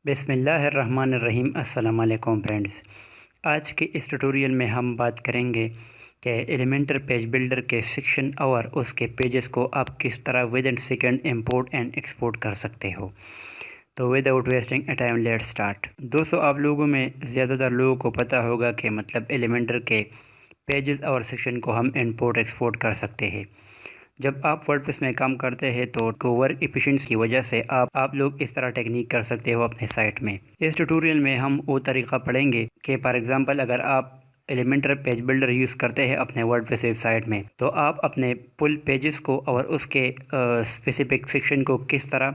بسم اللہ الرحمن الرحیم۔ السلام علیکم فرینڈز، آج کے اس ٹیوٹوریل میں ہم بات کریں گے کہ ایلیمنٹر پیج بلڈر کے سیکشن اور اس کے پیجز کو آپ کس طرح within second import and export کر سکتے ہو۔ تو without wasting a time let start. دوستو، آپ لوگوں میں زیادہ تر لوگوں کو پتہ ہوگا کہ ایلیمنٹر کے پیجز اور سیکشن کو ہم امپورٹ ایکسپورٹ کر سکتے ہیں۔ جب آپ ورڈپریس میں کام کرتے ہیں تو ورک ایفیشنسی کی وجہ سے آپ لوگ اس طرح ٹیکنیک کر سکتے ہو اپنے سائٹ میں۔ اس ٹیوٹوریل میں ہم وہ طریقہ پڑھیں گے کہ فار ایگزامپل اگر آپ ایلیمنٹر پیج بلڈر یوز کرتے ہیں اپنے ورڈپریس ویب سائٹ میں، تو آپ اپنے پل پیجز کو اور اس کے اسپیسیفک سیکشن کو کس طرح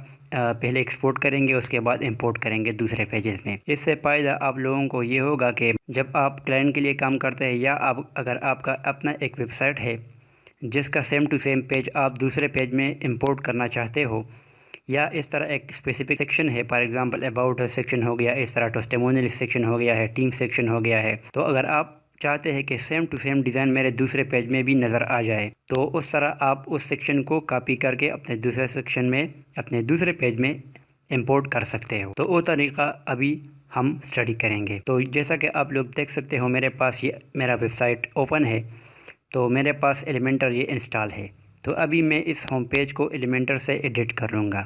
پہلے ایکسپورٹ کریں گے، اس کے بعد امپورٹ کریں گے دوسرے پیجز میں۔ اس سے فائدہ آپ لوگوں کو یہ ہوگا کہ جب آپ کلائنٹ کے لیے کام کرتے ہیں یا اگر آپ کا اپنا ایک ویب سائٹ ہے جس کا سیم ٹو سیم پیج آپ دوسرے پیج میں امپورٹ کرنا چاہتے ہو، یا اس طرح ایک اسپیسیفک سیکشن ہے، فار ایگزامپل اباؤٹ سیکشن ہو گیا، اس طرح ٹیسٹیمونیل سیکشن ہو گیا ہے، ٹیم سیکشن ہو گیا ہے، تو اگر آپ چاہتے ہیں کہ سیم ٹو سیم ڈیزائن میرے دوسرے پیج میں بھی نظر آ جائے، تو اس طرح آپ اس سیکشن کو کاپی کر کے اپنے دوسرے سیکشن میں اپنے دوسرے پیج میں امپورٹ کر سکتے ہو۔ تو وہ طریقہ ابھی ہم اسٹڈی کریں گے۔ تو جیسا کہ آپ لوگ دیکھ سکتے ہو، میرے پاس یہ میرا ویب سائٹ اوپن ہے، تو میرے پاس ایلیمنٹر یہ انسٹال ہے۔ تو ابھی میں اس ہوم پیج کو ایلیمنٹر سے ایڈٹ کر لوں گا۔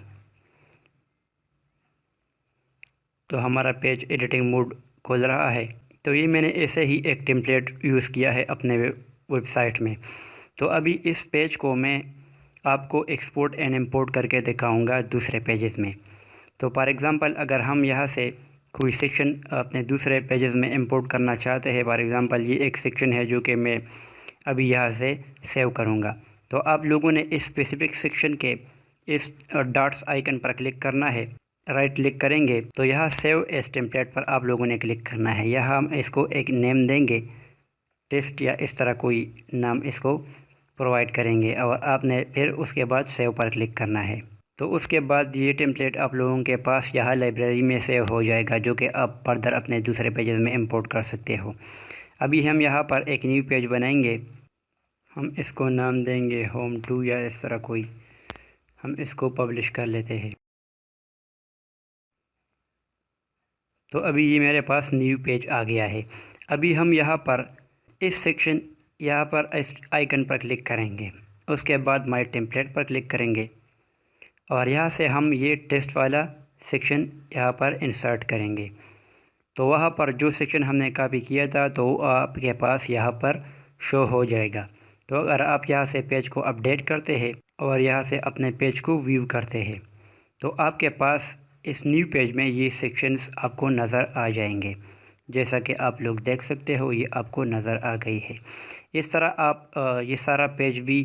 تو ہمارا پیج ایڈیٹنگ موڈ کھول رہا ہے۔ تو یہ میں نے ایسے ہی ایک ٹیمپلیٹ یوز کیا ہے اپنے ویب سائٹ میں۔ تو ابھی اس پیج کو میں آپ کو ایکسپورٹ اینڈ امپورٹ کر کے دکھاؤں گا دوسرے پیجز میں۔ تو فار ایگزامپل اگر ہم یہاں سے کوئی سیکشن اپنے دوسرے پیجز میں امپورٹ کرنا چاہتے ہیں، فار ایگزامپل یہ ایک سیکشن ہے جو کہ میں ابھی یہاں سے سیو کروں گا، تو آپ لوگوں نے اس اسپیسیفک سیکشن کے اس ڈاٹس آئیکن پر کلک کرنا ہے۔ رائٹ کلک کریں گے تو یہاں سیو ایز ٹیمپلیٹ پر آپ لوگوں نے کلک کرنا ہے۔ یہاں ہم اس کو ایک نیم دیں گے، ٹیسٹ یا اس طرح کوئی نام اس کو پرووائڈ کریں گے، اور آپ نے پھر اس کے بعد سیو پر کلک کرنا ہے۔ تو اس کے بعد یہ ٹیمپلیٹ آپ لوگوں کے پاس یہاں لائبریری میں سیو ہو جائے گا، جو کہ آپ فردر اپنے دوسرے پیجز میں امپورٹ کر سکتے ہو۔ ابھی ہم یہاں پر ایک نیو پیج بنائیں گے، ہم اس کو نام دیں گے ہوم 2 یا اس طرح کوئی، ہم اس کو پبلش کر لیتے ہیں۔ تو ابھی یہ میرے پاس نیو پیج آ گیا ہے۔ ابھی ہم یہاں پر اس سیکشن یہاں پر اس آئیکن پر کلک کریں گے، اس کے بعد مائی ٹیمپلیٹ پر کلک کریں گے، اور یہاں سے ہم یہ ٹیسٹ والا سیکشن یہاں پر انسرٹ کریں گے۔ تو وہاں پر جو سیکشن ہم نے کاپی کیا تھا تو وہ آپ کے پاس یہاں پر شو ہو جائے گا۔ تو اگر آپ یہاں سے پیج کو اپڈیٹ کرتے ہیں اور یہاں سے اپنے پیج کو ویو کرتے ہیں، تو آپ کے پاس اس نیو پیج میں یہ سیکشنز آپ کو نظر آ جائیں گے۔ جیسا کہ آپ لوگ دیکھ سکتے ہو، یہ آپ کو نظر آ گئی ہے۔ اس طرح آپ یہ سارا پیج بھی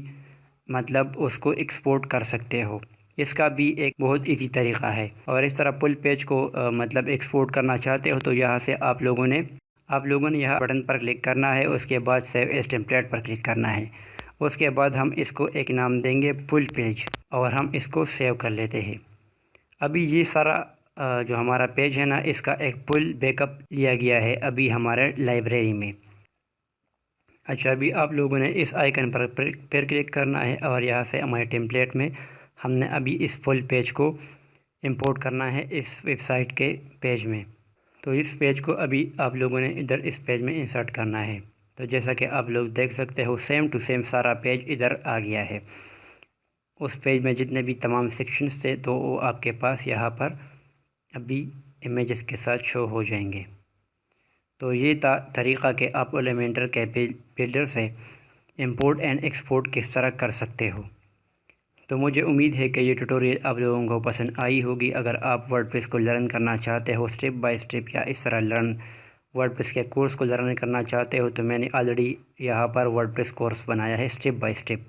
اس کو ایکسپورٹ کر سکتے ہو۔ اس کا بھی ایک بہت ایزی طریقہ ہے، اور اس طرح پل پیج کو ایکسپورٹ کرنا چاہتے ہو تو یہاں سے آپ لوگوں نے یہاں بٹن پر کلک کرنا ہے، اس کے بعد سیو ایز ٹیمپلیٹ پر کلک کرنا ہے۔ اس کے بعد ہم اس کو ایک نام دیں گے پل پیج، اور ہم اس کو سیو کر لیتے ہیں۔ ابھی یہ سارا جو ہمارا پیج ہے نا، اس کا ایک پل بیک اپ لیا گیا ہے ابھی ہمارے لائبریری میں۔ اچھا، ابھی آپ لوگوں نے اس آئیکن پر پھر کلک کرنا ہے، اور یہاں سے ہمارے ٹیمپلیٹ میں ہم نے ابھی اس پل پیج کو امپورٹ کرنا ہے اس ویب سائٹ کے پیج میں۔ تو اس پیج کو ابھی آپ لوگوں نے ادھر اس پیج میں انسرٹ کرنا ہے۔ تو جیسا کہ آپ لوگ دیکھ سکتے ہو، سیم ٹو سیم سارا پیج ادھر آ گیا ہے۔ اس پیج میں جتنے بھی تمام سیکشنز تھے تو وہ آپ کے پاس یہاں پر ابھی امیجز کے ساتھ شو ہو جائیں گے۔ تو یہ طریقہ کہ آپ ایلیمنٹر کے بلڈر سے امپورٹ اینڈ ایکسپورٹ کس طرح کر سکتے ہو۔ تو مجھے امید ہے کہ یہ ٹیوٹوریل آپ لوگوں کو پسند آئی ہوگی۔ اگر آپ ورڈپریس کو لرن کرنا چاہتے ہو اسٹیپ بائی اسٹیپ، یا اس طرح ورڈپریس کے کورس کو لرن کرنا چاہتے ہو، تو میں نے آلریڈی یہاں پر ورڈپریس کورس بنایا ہے اسٹیپ بائی اسٹیپ،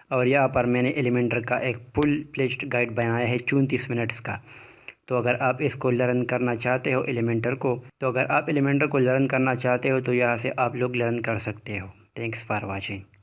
اور یہاں پر میں نے ایلیمنٹر کا ایک فل پلیجڈ گائیڈ بنایا ہے 34 منٹس کا۔ تو اگر آپ اس کو لرن کرنا چاہتے ہو ایلیمنٹر کو لرن کرنا چاہتے ہو تو یہاں سے آپ لوگ لرن کر سکتے ہو۔ Thanks for watching.